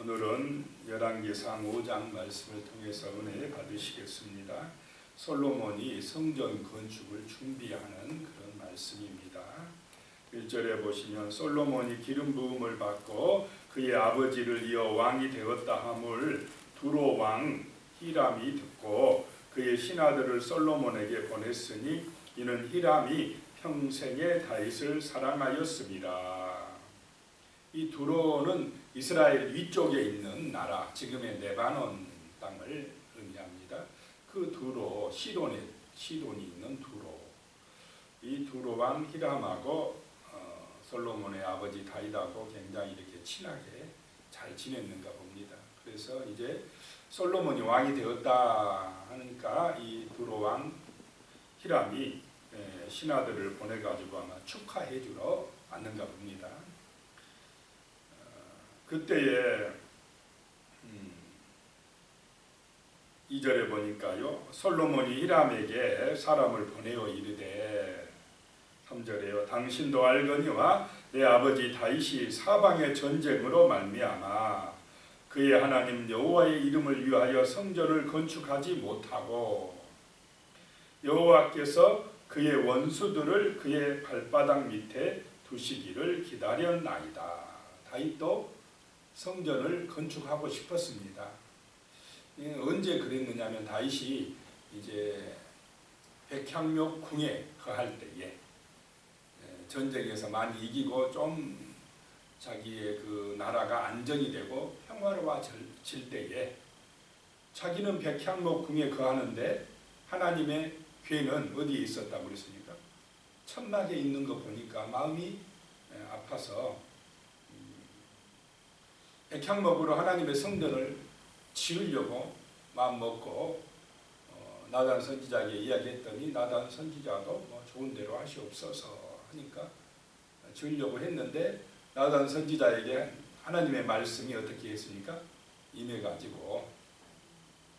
오늘은 열왕기상 5장 말씀을 통해서 은혜 받으시겠습니다. 솔로몬이 성전 건축을 준비하는 그런 말씀입니다. 1절에 보시면 솔로몬이 기름 부음을 받고 그의 아버지를 이어 왕이 되었다 함을 두로 왕 히람이 듣고 그의 신하들을 솔로몬에게 보냈으니 이는 히람이 평생에 다윗을 사랑하였습니다. 이 두로는 이스라엘 위쪽에 있는 나라, 지금의 레바논 땅을 의미합니다. 그 두로, 시돈이 있는 두로, 이 두로 왕 히람하고 솔로몬의 아버지 다윗하고 굉장히 이렇게 친하게 잘 지냈는가 봅니다. 그래서 이제 솔로몬이 왕이 되었다 하니까 이 두로 왕 히람이 신하들을 보내가지고 아마 축하해 주러 왔는가 봅니다. 그때에 2절에 보니까요, 솔로몬이 히람에게 사람을 보내어 이르되 3절에요, 당신도 알거니와 내 아버지 다윗이 사방의 전쟁으로 말미암아 그의 하나님 여호와의 이름을 위하여 성전을 건축하지 못하고 여호와께서 그의 원수들을 그의 발바닥 밑에 두시기를 기다렸나이다. 다윗도 성전을 건축하고 싶었습니다. 언제 그랬느냐면 다윗이 이제 백향목 궁에 거할 때에 전쟁에서 많이 이기고 좀 자기의 그 나라가 안정이 되고 평화로워질 때에 자기는 백향목 궁에 거하는데 하나님의 괴는 어디에 있었다고 그랬습니까? 천막에 있는 거 보니까 마음이 아파서 백향목으로 하나님의 성전을 지으려고 마음먹고 나단 선지자에게 이야기했더니 나단 선지자도 뭐 좋은 대로 하시옵소서 하니까 지으려고 했는데 나단 선지자에게 하나님의 말씀이 어떻게 했습니까? 임해가지고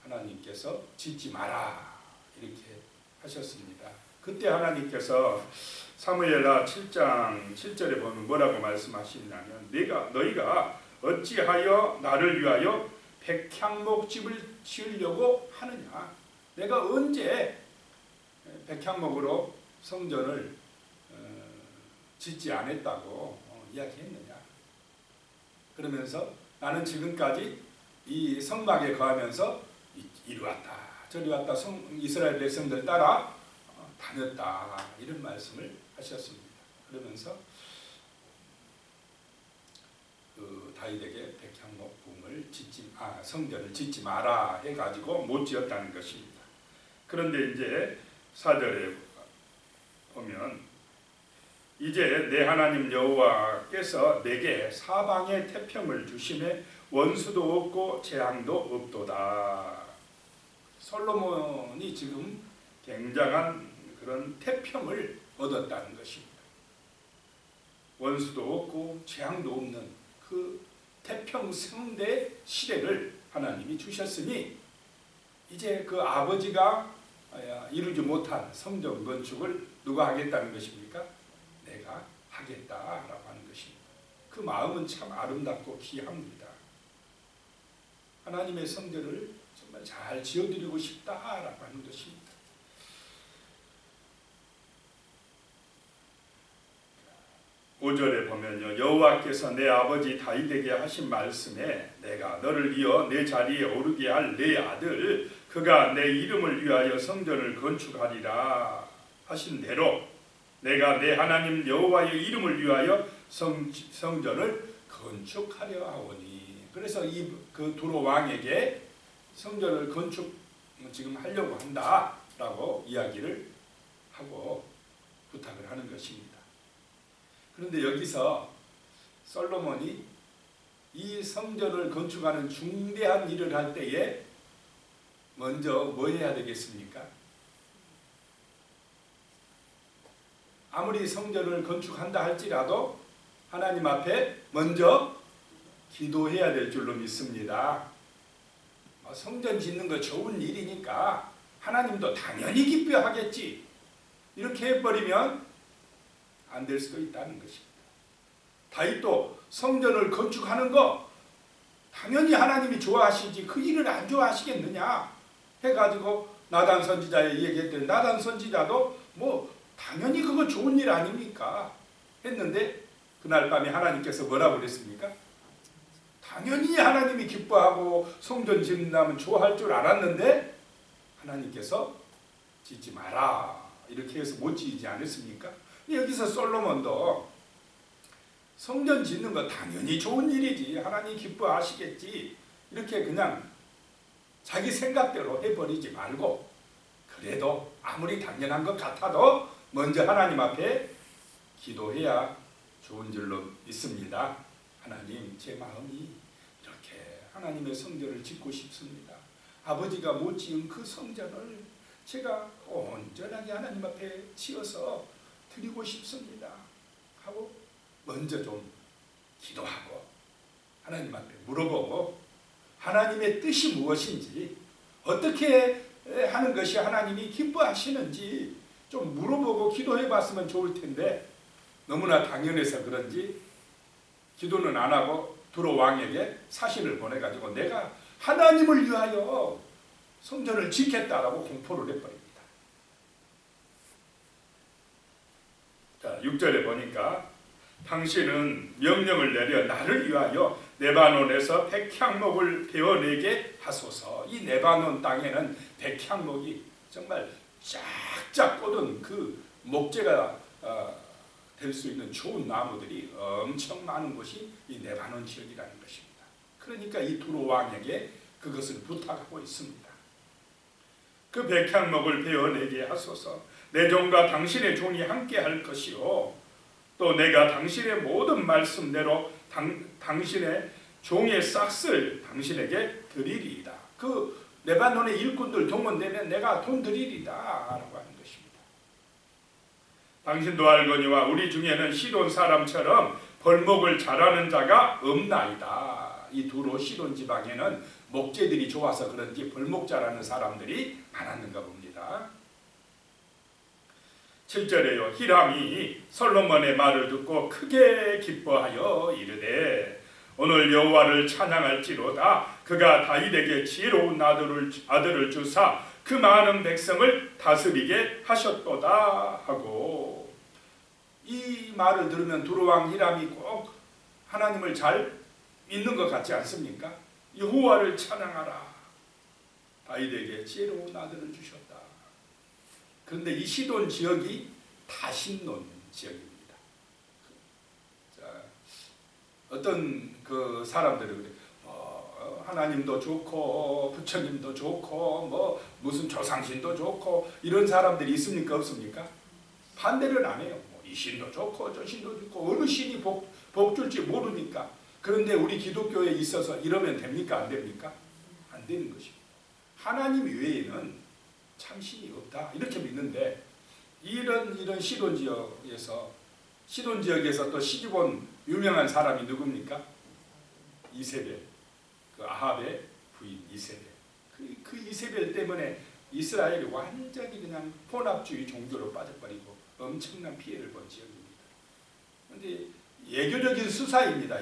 하나님께서 짓지 마라 이렇게 하셨습니다. 그때 하나님께서 사무엘하 7장 7절에 보면 뭐라고 말씀하시냐면 너희가 어찌하여 나를 위하여 백향목집을 지으려고 하느냐? 내가 언제 백향목으로 성전을 짓지 않았다고 이야기했느냐? 그러면서 나는 지금까지 이 성막에 거하면서 이리 왔다 저리 왔다 이스라엘 백성들 따라 다녔다 이런 말씀을 하셨습니다. 그러면서 그 다윗에게 백향목 궁을 성전을 짓지 마라 해가지고 못 지었다는 것입니다. 그런데 이제 4절에 보면 이제 내 하나님 여호와께서 내게 사방에 태평을 주심에 원수도 없고 재앙도 없도다. 솔로몬이 지금 굉장한 그런 태평을 얻었다는 것입니다. 원수도 없고 재앙도 없는 그 태평성대 시대를 하나님이 주셨으니 이제 그 아버지가 이루지 못한 성전 건축을 누가 하겠다는 것입니까? 내가 하겠다라고 하는 것입니다. 그 마음은 참 아름답고 귀합니다. 하나님의 성전을 정말 잘 지어드리고 싶다라고 하는 것입니다. (5절에) 보면요, 여호와께서 내 아버지 다윗에게 하신 말씀에 내가 너를 이어 내 자리에 오르게 할 내 아들 그가 내 이름을 위하여 성전을 건축하리라 하신 대로 내가 내 하나님 여호와의 이름을 위하여 성전을 건축하려 하오니. 그래서 그 두로 왕에게 성전을 건축 지금 하려고 한다라고 이야기를 하고 부탁을 하는 것입니다. 그런데 여기서 솔로몬이 이 성전을 건축하는 중대한 일을 할 때에 먼저 뭐 해야 되겠습니까? 아무리 성전을 건축한다 할지라도 하나님 앞에 먼저 기도해야 될 줄로 믿습니다. 성전 짓는 거 좋은 일이니까 하나님도 당연히 기뻐하겠지 이렇게 해버리면 안 될 수도 있다는 것입니다. 다윗도 성전을 건축하는 거 당연히 하나님이 좋아하시지 그 일을 안 좋아하시겠느냐 해가지고 나단 선지자에 얘기했더니 나단 선지자도 뭐 당연히 그거 좋은 일 아닙니까 했는데 그날 밤에 하나님께서 뭐라고 그랬습니까? 당연히 하나님이 기뻐하고 성전 짓는다면 좋아할 줄 알았는데 하나님께서 짓지 마라 이렇게 해서 못 지지 않았습니까? 여기서 솔로몬도 성전 짓는 거 당연히 좋은 일이지 하나님 기뻐하시겠지 이렇게 그냥 자기 생각대로 해버리지 말고 그래도 아무리 당연한 것 같아도 먼저 하나님 앞에 기도해야 좋은 줄로 믿습니다. 하나님 제 마음이 이렇게 하나님의 성전을 짓고 싶습니다. 아버지가 못 지은 그 성전을 제가 온전하게 하나님 앞에 지어서 드리고 싶습니다 하고 먼저 좀 기도하고 하나님 앞에 물어보고 하나님의 뜻이 무엇인지 어떻게 하는 것이 하나님이 기뻐하시는지 좀 물어보고 기도해 봤으면 좋을 텐데 너무나 당연해서 그런지 기도는 안 하고 두로 왕에게 사신을 보내가지고 내가 하나님을 위하여 성전을 짓겠다라고 공포를 해버립니다. 자, 6절에 보니까 당신은 명령을 내려 나를 위하여 네바논에서 백향목을 베어내게 하소서. 이 네바논 땅에는 백향목이 정말 쫙쫙 뻗은 그 목재가 될 수 있는 좋은 나무들이 엄청 많은 곳이 이 네바논 지역이라는 것입니다. 그러니까 이 두로 왕에게 그것을 부탁하고 있습니다. 그 백향목을 베어내게 하소서. 내 종과 당신의 종이 함께 할 것이요 또 내가 당신의 모든 말씀대로 당신의 종의 싹을 당신에게 드리리이다. 그 레바논의 일꾼들 동원되면 내가 돈 드리리다 라고 하는 것입니다. 당신도 알거니와 우리 중에는 시돈 사람처럼 벌목을 잘하는 자가 없나이다. 이 두로 시돈 지방에는 목재들이 좋아서 그런지 벌목 잘하는 사람들이 많았는가 봅니다. 7절에요. 히람이 솔로몬의 말을 듣고 크게 기뻐하여 이르되 오늘 여호와를 찬양할지로다. 그가 다윗에게 지혜로운 아들을 주사 그 많은 백성을 다스리게 하셨도다 하고 이 말을 들으면 두로왕 히람이 꼭 하나님을 잘 믿는 것 같지 않습니까? 여호와를 찬양하라. 다윗에게 지혜로운 아들을 주셨다. 그런데 이 시돈 지역이 다신론 지역입니다. 자, 어떤 그 사람들이 그래, 하나님도 좋고 부처님도 좋고 뭐 무슨 조상신도 좋고 이런 사람들이 있습니까 없습니까? 반대를 안 해요. 뭐 이 신도 좋고 저 신도 좋고 어느 신이 복 줄지 모르니까. 그런데 우리 기독교에 있어서 이러면 됩니까 안 됩니까? 안 되는 것입니다. 하나님 외에는 참신이 없다 이렇게 믿는데 이런 시돈 지역에서 또 시집온 유명한 사람이 누굽니까? 이세벨, 그 아합의 부인 이세벨. 그 이세벨 때문에 이스라엘이 완전히 그냥 혼합주의 종교로 빠져버리고 엄청난 피해를 본 지역입니다. 그런데 예교적인 수사입니다.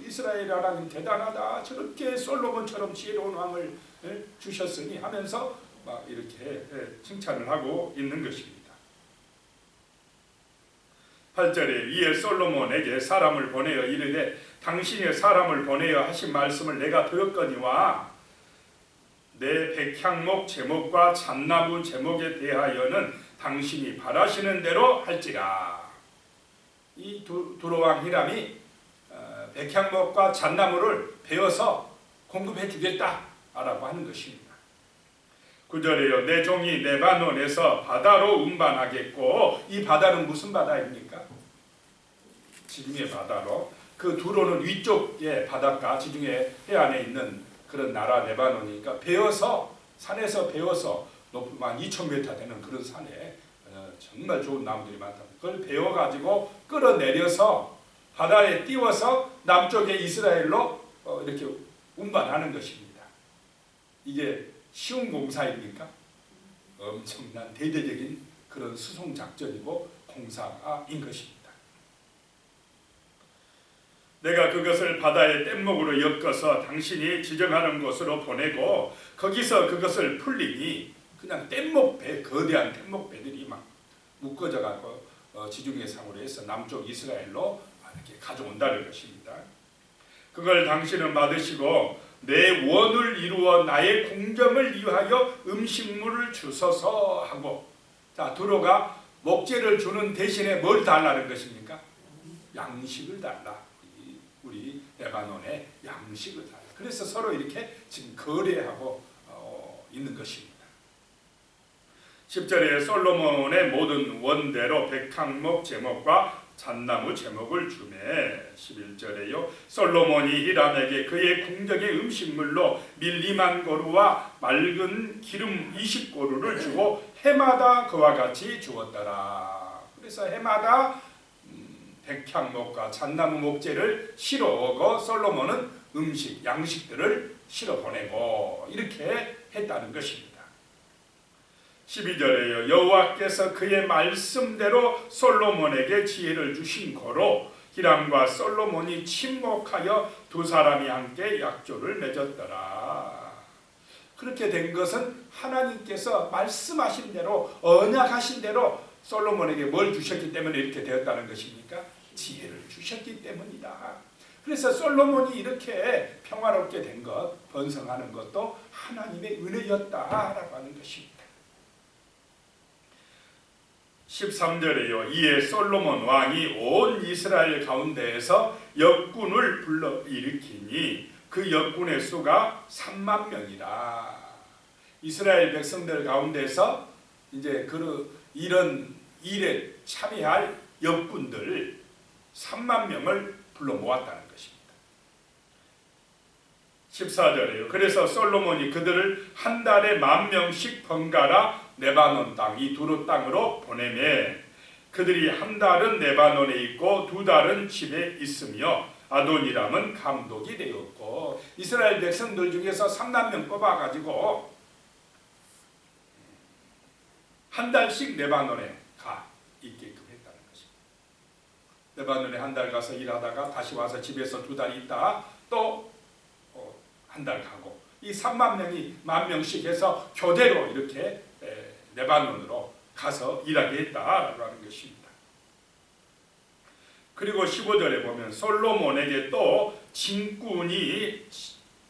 이스라엘 하나님 대단하다. 저렇게 솔로몬처럼 지혜로운 왕을 주셨으니 하면서 막 이렇게 칭찬을 하고 있는 것입니다. 8절에 이에 솔로몬에게 사람을 보내어 이르되 당신의 사람을 보내어 하신 말씀을 내가 들었거니와 내 백향목 제목과 잣나무 제목에 대하여는 당신이 바라시는 대로 할지라. 이 두로왕 히람이 백향목과 잣나무를 베어서 공급해 주겠다라고 하는 것입니다. 9절에요. 내 종이 레바논에서 바다로 운반하겠고 이 바다는 무슨 바다입니까? 지중해 바다로. 그 두로는 위쪽의 바닷가 지중해 해안에 있는 그런 나라 레바논이니까 베어서 산에서 베어서 높이 2,000m 되는 그런 산에 정말 좋은 나무들이 많다. 그걸 베어가지고 끌어내려서 바다에 띄워서 남쪽의 이스라엘로 이렇게 운반하는 것입니다. 이게 쉬운 공사입니까? 엄청난 대대적인 그런 수송 작전이고 공사인 것입니다. 내가 그것을 바다의 뗏목으로 엮어서 당신이 지정하는 곳으로 보내고 거기서 그것을 풀리니 그냥 뗏목배, 거대한 뗏목배들이 막 묶어져 갖고 지중해 상으로 해서 남쪽 이스라엘로 이렇게 가져온다는 것입니다. 그걸 당신은 받으시고 내 원을 이루어 나의 궁정을 위하여 음식물을 주소서 하고, 자, 두로가 목재를 주는 대신에 뭘 달라는 것입니까? 양식을 달라. 우리 레바논에 양식을 달라. 그래서 서로 이렇게 지금 거래하고 있는 것입니다. 10절에 솔로몬의 모든 원대로 백항목 제목과 잣나무 제목을 주매. 11절에요. 솔로몬이 히람에게 그의 궁정의 음식물로 밀 2만 고루와 맑은 기름 20고루를 주고 해마다 그와 같이 주었더라. 그래서 해마다 백향목과 잣나무 목재를 실어 오고 솔로몬은 음식, 양식들을 실어 보내고 이렇게 했다는 것입니다. 12절에요. 여호와께서 그의 말씀대로 솔로몬에게 지혜를 주신 고로 히람과 솔로몬이 친목하여 두 사람이 함께 약조를 맺었더라. 그렇게 된 것은 하나님께서 말씀하신 대로, 언약하신 대로 솔로몬에게 뭘 주셨기 때문에 이렇게 되었다는 것입니까? 지혜를 주셨기 때문이다. 그래서 솔로몬이 이렇게 평화롭게 된 것, 번성하는 것도 하나님의 은혜였다라고 하는 것입니다. 13절에요. 이에 솔로몬 왕이 온 이스라엘 가운데에서 역군을 불러 일으키니 그 역군의 수가 3만 명이라. 이스라엘 백성들 가운데서 이제 이런 일에 참여할 역군들 3만 명을 불러 모았다는 것입니다. 14절에요. 그래서 솔로몬이 그들을 한 달에 10,000명씩 번갈아 레바논 땅, 이 두루 땅으로 보내매 그들이 한 달은 레바논에 있고 두 달은 집에 있으며 아도니람은 감독이 되었고, 이스라엘 백성들 중에서 3만 명 뽑아가지고 한 달씩 레바논에 가 있게끔 했다는 것입니다. 레바논에 한 달 가서 일하다가 다시 와서 집에서 두 달 있다가 또 한 달 가고, 이 3만 명이 10,000명씩 해서 교대로 이렇게 레바논으로 가서 일하게 했다라고 하는 것입니다. 그리고 15절에 보면 솔로몬에게 또 진군이,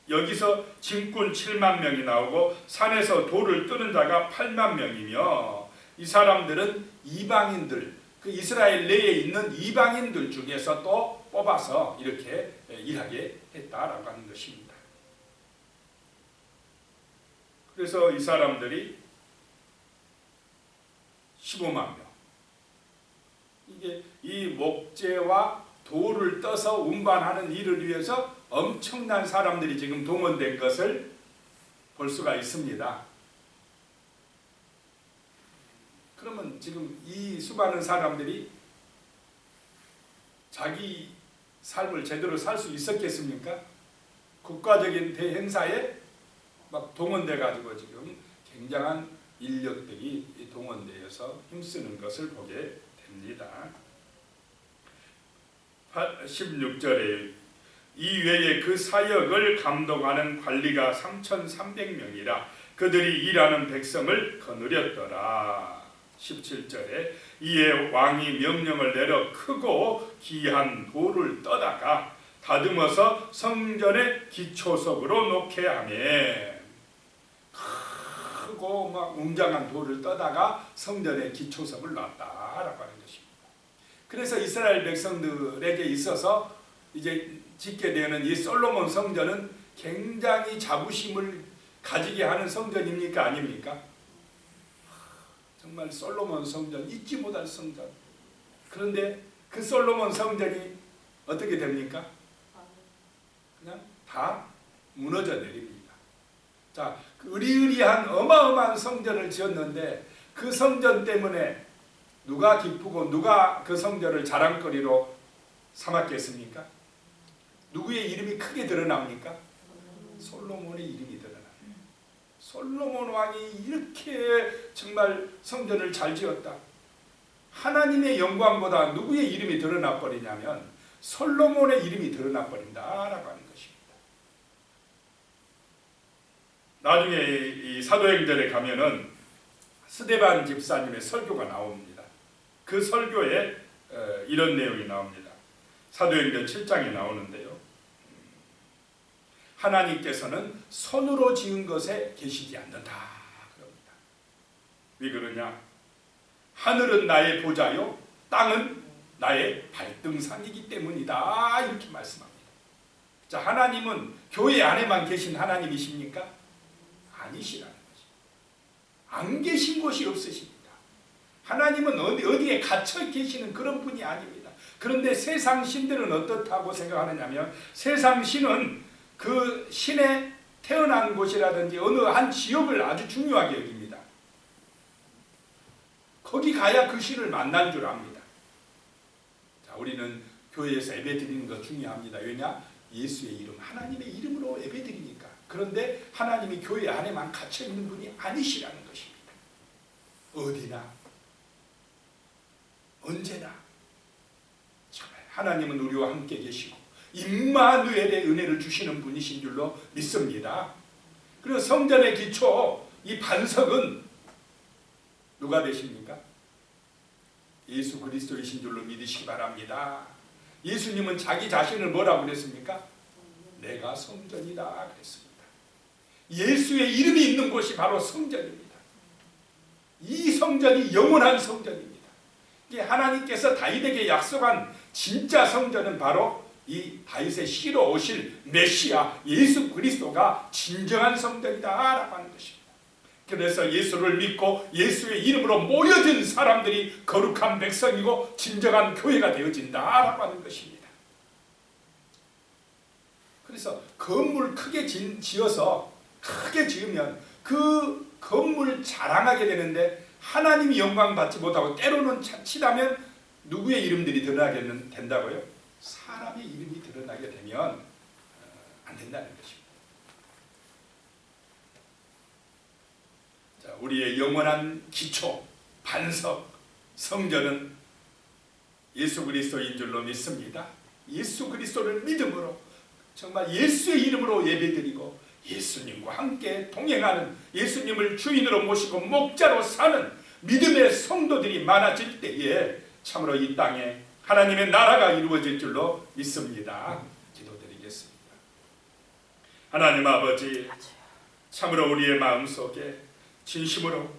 여기서 진군 7만 명이 나오고 산에서 돌을 뜨는 자가 8만 명이며 이 사람들은 이방인들, 그 이스라엘 내에 있는 이방인들 중에서 또 뽑아서 이렇게 일하게 했다라고 하는 것입니다. 그래서 이 사람들이 15만 명. 이게 이 목재와 돌을 떠서 운반하는 일을 위해서 엄청난 사람들이 지금 동원된 것을 볼 수가 있습니다. 그러면 지금 이 수많은 사람들이 자기 삶을 제대로 살 수 있었겠습니까? 국가적인 대행사에 막 동원돼 가지고 지금 굉장한 인력들이 동원되어서 힘쓰는 것을 보게 됩니다. 16절에 이 외에 그 사역을 감독하는 관리가 3,300명이라 그들이 일하는 백성을 거느렸더라. 17절에 이에 왕이 명령을 내려 크고 귀한 돌을 떠다가 다듬어서 성전의 기초석으로 놓게 하며, 크고 막 웅장한 돌을 떠다가 성전의 기초석을 놨다라고 하는 것입니다. 그래서 이스라엘 백성들에게 있어서 이제 짓게 되는 이 솔로몬 성전은 굉장히 자부심을 가지게 하는 성전입니까? 아닙니까? 정말 솔로몬 성전, 잊지 못할 성전. 그런데 그 솔로몬 성전이 어떻게 됩니까? 그냥 다 무너져 내립니다. 자, 그 의리의리한 어마어마한 성전을 지었는데 그 성전 때문에 누가 기쁘고 누가 그 성전을 자랑거리로 삼았겠습니까? 누구의 이름이 크게 드러납니까? 솔로몬의 이름이 드러납니다. 솔로몬 왕이 이렇게 정말 성전을 잘 지었다. 하나님의 영광보다 누구의 이름이 드러나 버리냐면 솔로몬의 이름이 드러나 버린다라고 하는 것입니다. 나중에 이 사도행전에 가면은 스데반 집사님의 설교가 나옵니다. 그 설교에 이런 내용이 나옵니다. 사도행전 7장에 나오는데요. 하나님께서는 손으로 지은 것에 계시지 않는다 그럽니다. 왜 그러냐? 하늘은 나의 보좌요, 땅은 나의 발등상이기 때문이다 이렇게 말씀합니다. 자, 하나님은 교회 안에만 계신 하나님이십니까? 아니시라는 거죠. 안 계신 곳이 없으십니다. 하나님은 어디에 갇혀 계시는 그런 분이 아닙니다. 그런데 세상 신들은 어떻다고 생각하느냐면, 세상 신은 그 신에 태어난 곳이라든지 어느 한 지역을 아주 중요하게 여깁니다. 거기 가야 그 신을 만날 줄 압니다. 자, 우리는 교회에서 예배드리는 거 중요합니다. 왜냐? 예수의 이름, 하나님의 이름으로 예배드리니까. 그런데 하나님이 교회 안에만 갇혀있는 분이 아니시라는 것입니다. 어디나 언제나 하나님은 우리와 함께 계시고 임마누엘의 은혜를 주시는 분이신 줄로 믿습니다. 그리고 성전의 기초, 이 반석은 누가 되십니까? 예수 그리스도이신 줄로 믿으시기 바랍니다. 예수님은 자기 자신을 뭐라고 그랬습니까? 내가 성전이다 그랬습니다. 예수의 이름이 있는 곳이 바로 성전입니다. 이 성전이 영원한 성전입니다. 하나님께서 다윗에게 약속한 진짜 성전은 바로 이 다윗의 씨로 오실 메시아 예수 그리스도가 진정한 성전이다라고 하는 것입니다. 그래서 예수를 믿고 예수의 이름으로 모여진 사람들이 거룩한 백성이고 진정한 교회가 되어진다라고 하는 것입니다. 그래서 건물 크게 지어서 크게 지으면 그 건물 자랑하게 되는데 하나님이 영광 받지 못하고 때로는 자칫하면 누구의 이름들이 드러나게 된다고요? 사람의 이름이 드러나게 되면 안 된다는 것입니다. 자, 우리의 영원한 기초, 반석, 성전은 예수 그리스도인 줄로 믿습니다. 예수 그리스도를 믿음으로 정말 예수의 이름으로 예배드리고 예수님과 함께 동행하는, 예수님을 주인으로 모시고 목자로 사는 믿음의 성도들이 많아질 때에 참으로 이 땅에 하나님의 나라가 이루어질 줄로 믿습니다. 기도드리겠습니다. 하나님 아버지, 참으로 우리의 마음속에 진심으로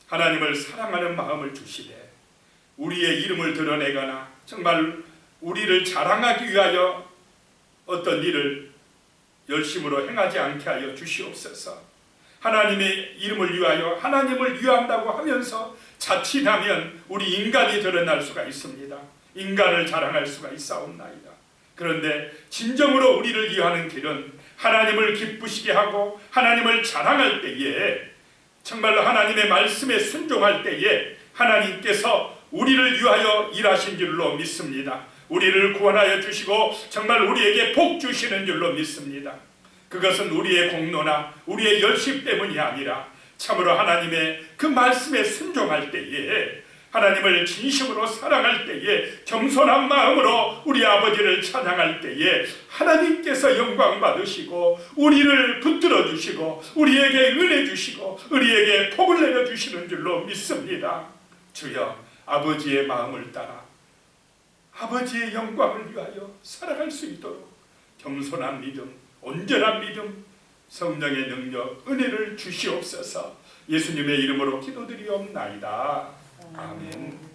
하나님을 사랑하는 마음을 주시되 우리의 이름을 드러내거나 정말 우리를 자랑하기 위하여 어떤 일을 열심으로 행하지 않게 하여 주시옵소서. 하나님의 이름을 위하여 하나님을 위한다고 하면서 자칫하면 우리 인간이 드러날 수가 있습니다. 인간을 자랑할 수가 있사옵나이다. 그런데 진정으로 우리를 위하는 길은 하나님을 기쁘시게 하고 하나님을 자랑할 때에, 정말로 하나님의 말씀에 순종할 때에 하나님께서 우리를 위하여 일하신 줄로 믿습니다. 우리를 구원하여 주시고 정말 우리에게 복 주시는 줄로 믿습니다. 그것은 우리의 공로나 우리의 열심 때문이 아니라 참으로 하나님의 그 말씀에 순종할 때에, 하나님을 진심으로 사랑할 때에, 겸손한 마음으로 우리 아버지를 찬양할 때에 하나님께서 영광 받으시고 우리를 붙들어 주시고 우리에게 은혜 주시고 우리에게 복을 내려 주시는 줄로 믿습니다. 주여, 아버지의 마음을 따라 아버지의 영광을 위하여 살아갈 수 있도록 겸손한 믿음, 온전한 믿음, 성령의 능력, 은혜를 주시옵소서. 예수님의 이름으로 기도드리옵나이다. 아멘.